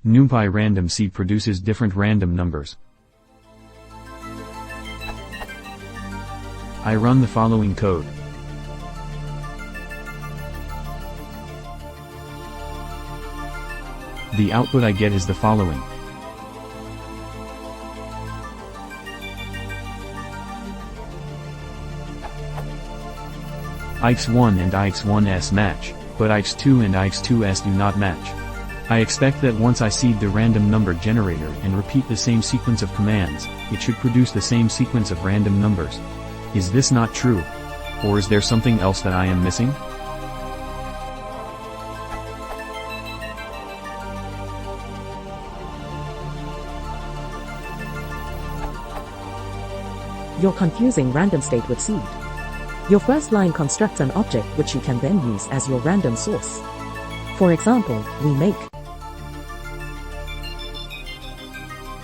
NumPy random C produces different random numbers. I run the following code. The output I get is the following. ix1 and ix1s match, but ix2 and ix2s do not match. I expect that once I seed the random number generator and repeat the same sequence of commands, it should produce the same sequence of random numbers. Is this not true? Or is there something else that I am missing? You're confusing random state with seed. Your first line constructs an object which you can then use as your random source. For example, we make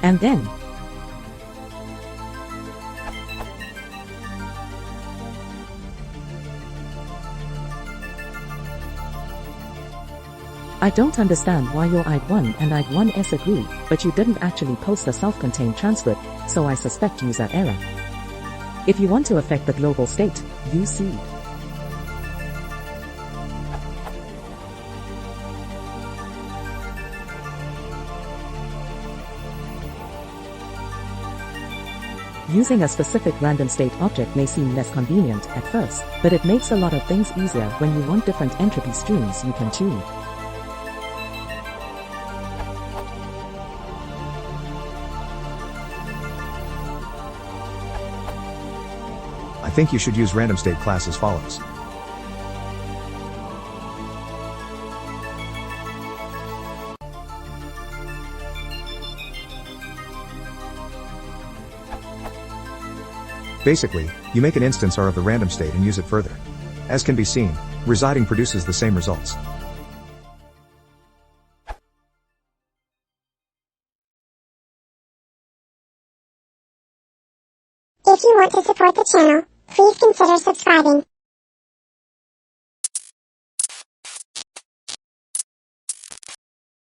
and then I don't understand why your id1 and id1s agree, but you didn't actually post a self-contained transcript, so I suspect user error. If you want to affect the global state, use seed. Using a specific random state object may seem less convenient at first, but it makes a lot of things easier when you want different entropy streams you can tune. I think you should use random state class as follows. Basically, you make an instance R of the random state and use it further. As can be seen, residing produces the same results. If you want to support the channel, please consider subscribing.